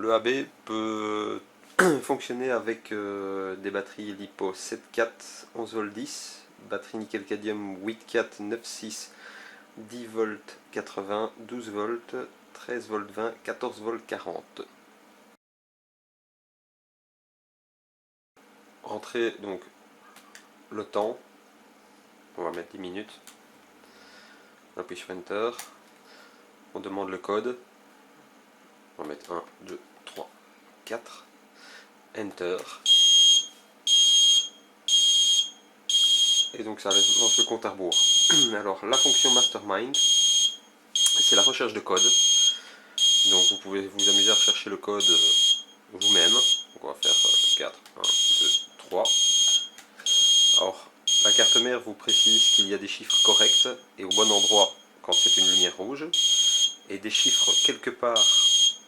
le AB peut fonctionner avec des batteries LiPo 7,4, 11 v 10, batterie nickel-cadmium 8,4, 9,6, 10 volts 80, 12 volts, 13 volts 20, 14 volts 40. Rentrer donc le temps, on va mettre 10 minutes, on appuie sur Enter, on demande le code, on va mettre 1, 2, 3, 4, Enter, et donc ça lance le compte à rebours. Alors la fonction Mastermind, c'est la recherche de code, donc vous pouvez vous amuser à rechercher le code vous-même. On va faire 4, 1, 2, 3. Alors la carte mère vous précise qu'il y a des chiffres corrects et au bon endroit quand c'est une lumière rouge, et des chiffres quelque part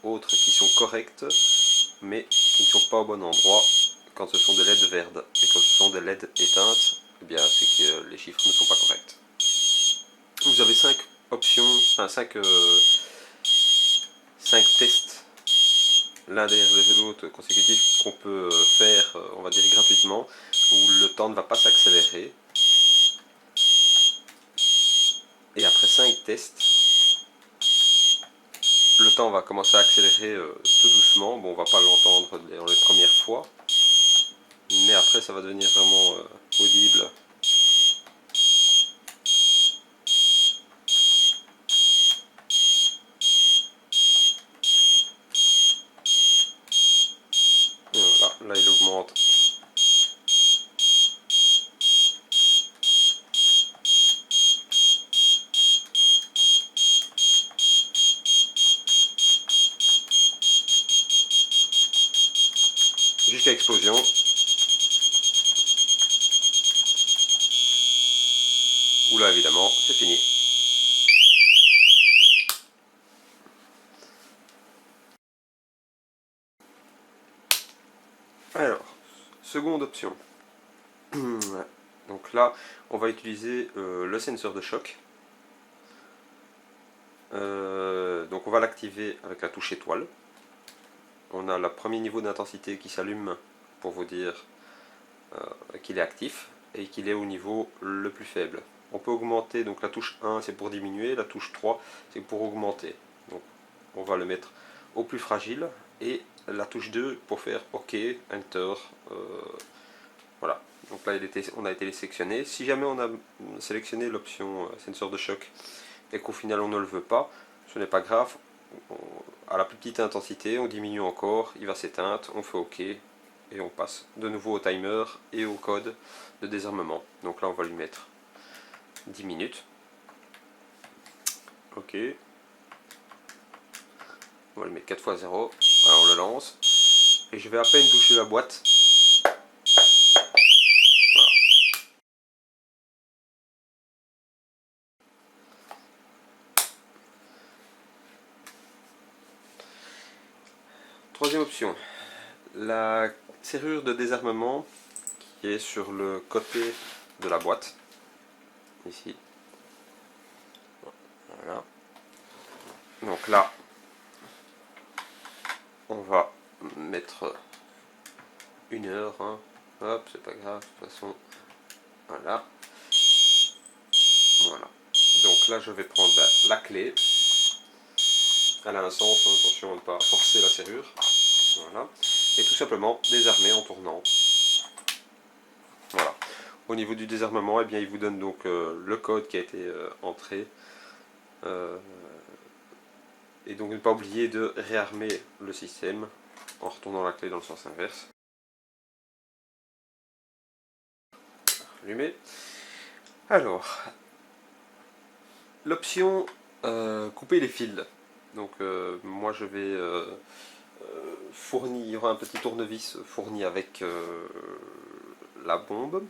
autres qui sont corrects mais qui ne sont pas au bon endroit quand ce sont des LED vertes. Et quand ce sont des LED éteintes, eh bien c'est que les chiffres ne sont pas corrects. Vous avez 5 options, enfin 5 tests l'un derrière l'autre consécutifs qu'on peut faire, on va dire gratuitement, où le temps ne va pas s'accélérer. Et après 5 tests, le temps va commencer à accélérer tout doucement. Bon, on va pas l'entendre dans les premières fois, mais après ça va devenir vraiment audible. Voilà, là il augmente. Jusqu'à explosion. Oula, évidemment, c'est fini. Alors, seconde option. Donc là, on va utiliser le senseur de choc. Donc on va l'activer avec la touche étoile. On a le premier niveau d'intensité qui s'allume pour vous dire qu'il est actif et qu'il est au niveau le plus faible. On peut augmenter, donc la touche 1 c'est pour diminuer, la touche 3 c'est pour augmenter. Donc on va le mettre au plus fragile, et la touche 2 pour faire OK, Enter. Voilà, donc là on a été sélectionné. Si jamais on a sélectionné l'option sensor de choc et qu'au final on ne le veut pas, ce n'est pas grave. À la plus petite intensité, on diminue encore, il va s'éteindre, on fait OK, et on passe de nouveau au timer et au code de désarmement. Donc là on va lui mettre 10 minutes. OK. On va le mettre 4 x 0. Voilà, on le lance. Et je vais à peine toucher la boîte. Voilà. Troisième option. La serrure de désarmement qui est sur le côté de la boîte. Ici. Voilà. Donc là, on va mettre 1 heure. Hein. Hop, c'est pas grave, de toute façon. Voilà. Voilà. Donc là, je vais prendre la clé. Elle a un sens, hein, attention à ne pas forcer la serrure. Voilà. Et tout simplement désarmer en tournant. Voilà. Au niveau du désarmement, eh bien, il vous donne donc le code qui a été entré. Et donc ne pas oublier de réarmer le système en retournant la clé dans le sens inverse. Allumer. Alors, l'option couper les fils. Donc moi je vais fournir, il y aura un petit tournevis fourni avec la bombe.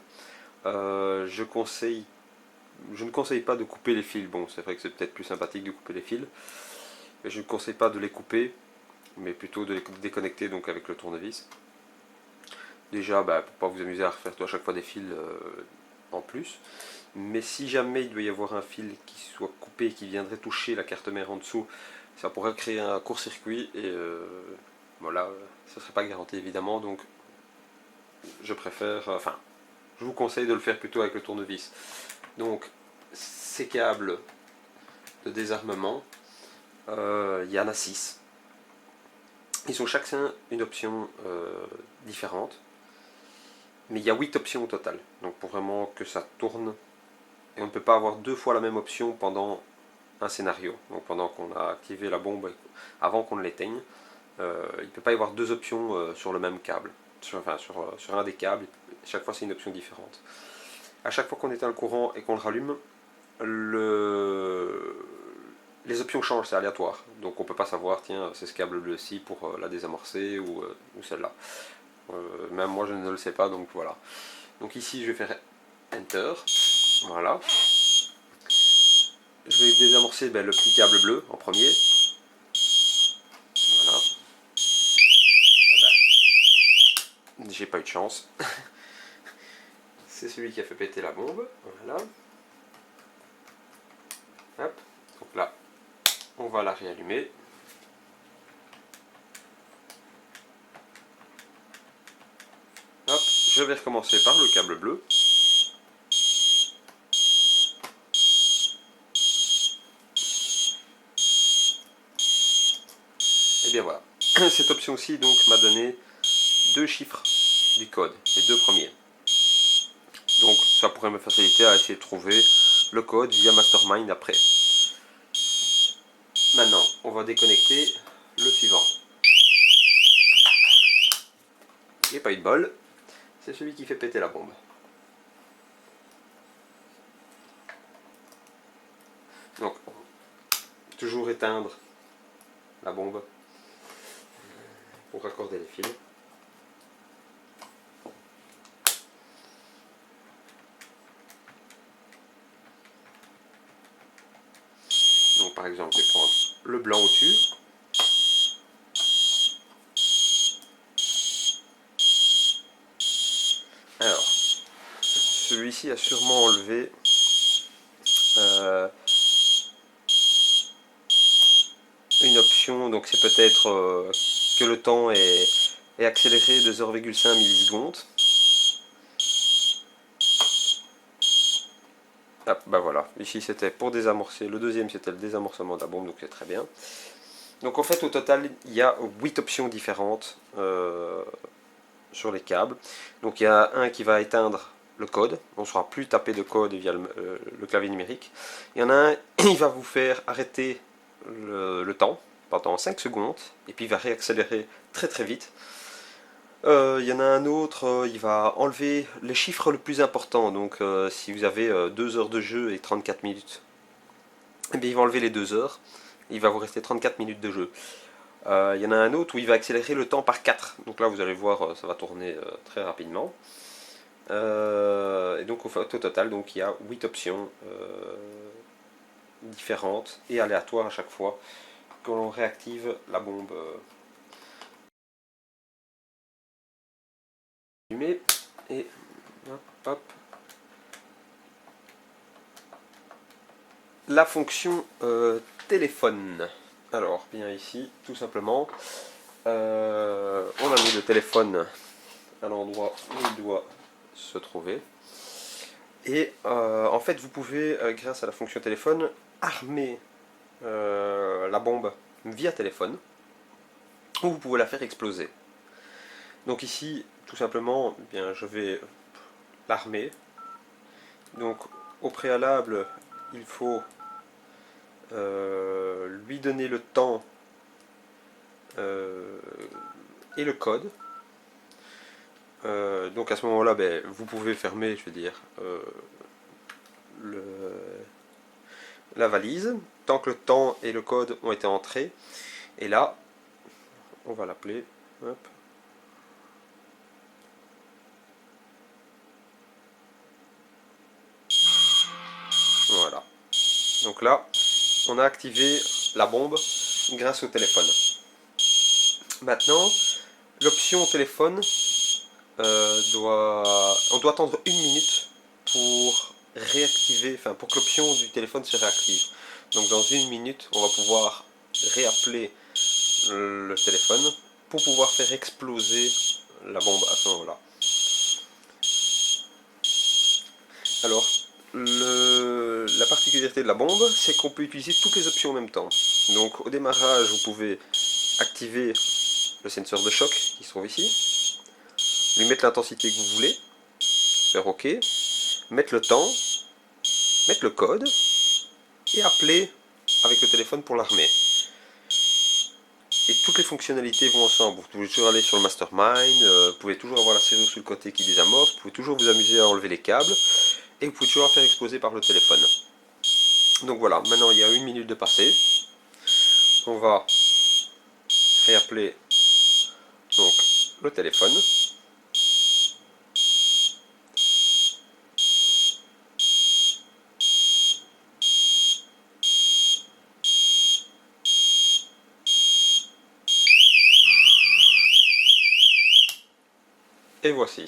Je ne conseille pas de couper les fils. Bon, c'est vrai que c'est peut-être plus sympathique de couper les fils, mais je ne conseille pas de les couper, mais plutôt de les déconnecter donc avec le tournevis. Déjà, pour pas vous amuser à refaire à chaque fois des fils en plus. Mais si jamais il doit y avoir un fil qui soit coupé et qui viendrait toucher la carte mère en dessous, ça pourrait créer un court-circuit et Bon là, ce ne serait pas garanti évidemment, donc je préfère, enfin, je vous conseille de le faire plutôt avec le tournevis. Donc, ces câbles de désarmement, il y en a 6. Ils ont chacun une option différente, mais il y a 8 options au total. Donc pour vraiment que ça tourne, et on ne peut pas avoir 2 fois la même option pendant un scénario. Donc pendant qu'on a activé la bombe, avant qu'on l'éteigne, il ne peut pas y avoir 2 options sur le même câble. Sur un des câbles, chaque fois c'est une option différente. À chaque fois qu'on éteint le courant et qu'on le rallume, les options changent, c'est aléatoire. Donc on peut pas savoir, tiens, c'est ce câble bleu-ci pour la désamorcer ou celle-là. Même moi je ne le sais pas, donc voilà. Donc ici je vais faire Enter. Voilà. Je vais désamorcer le petit câble bleu en premier. Voilà. Ah ben, j'ai pas eu de chance. C'est celui qui a fait péter la bombe. Voilà. Hop. Donc là, on va la réallumer. Hop. Je vais recommencer par le câble bleu. Et bien voilà. Cette option-ci donc m'a donné 2 chiffres du code, les 2 premiers. Donc ça pourrait me faciliter à essayer de trouver le code via Mastermind après. Maintenant, on va déconnecter le suivant. Il n'y a pas eu de bol, c'est celui qui fait péter la bombe. Donc, toujours éteindre la bombe pour raccorder les fils. Donc par exemple, je vais prendre le blanc au-dessus. Alors, celui-ci a sûrement enlevé une option, donc c'est peut-être que le temps est accéléré de 0,5 millisecondes. Ah, bah voilà, ici c'était pour désamorcer, le deuxième c'était le désamorcement de la bombe, donc c'est très bien. Donc en fait au total il y a 8 options différentes sur les câbles. Donc il y a un qui va éteindre le code, on ne saura plus taper de code via le clavier numérique. Il y en a un, il va vous faire arrêter le temps pendant 5 secondes, et puis il va réaccélérer très très vite. Il y en a un autre, il va enlever les chiffres le plus importants, donc si vous avez 2 heures de jeu et 34 minutes, eh bien, il va enlever les 2 heures, il va vous rester 34 minutes de jeu. Il y en a un autre où il va accélérer le temps par 4, donc là vous allez voir, ça va tourner très rapidement. Et donc au total, donc, il y a 8 options différentes et aléatoires à chaque fois que l'on réactive la bombe. Et hop, hop. La fonction téléphone. Alors, bien ici, tout simplement, on a mis le téléphone à l'endroit où il doit se trouver. Et en fait, vous pouvez, grâce à la fonction téléphone, armer la bombe via téléphone, ou vous pouvez la faire exploser. Donc ici, tout simplement, eh bien, je vais l'armer. Donc au préalable, il faut lui donner le temps et le code. Donc à ce moment-là, ben, vous pouvez fermer, je veux dire, la valise, tant que le temps et le code ont été entrés. Et là, on va l'appeler. Hop. Voilà. Donc là, on a activé la bombe grâce au téléphone. Maintenant, l'option téléphone on doit attendre 1 minute pour réactiver, enfin pour que l'option du téléphone se réactive. Donc dans 1 minute, on va pouvoir réappeler le téléphone pour pouvoir faire exploser la bombe à ce moment-là. Alors, la particularité de la bombe, c'est qu'on peut utiliser toutes les options en même temps. Donc au démarrage, vous pouvez activer le senseur de choc qui se trouve ici, lui mettre l'intensité que vous voulez, faire OK, mettre le temps, mettre le code, et appeler avec le téléphone pour l'armer. Et toutes les fonctionnalités vont ensemble. Vous pouvez toujours aller sur le mastermind, vous pouvez toujours avoir la serrure sur le côté qui désamorce, vous pouvez toujours vous amuser à enlever les câbles, et vous pouvez toujours la faire exploser par le téléphone. Donc voilà, maintenant il y a 1 minute de passé. On va réappeler donc le téléphone. Et voici.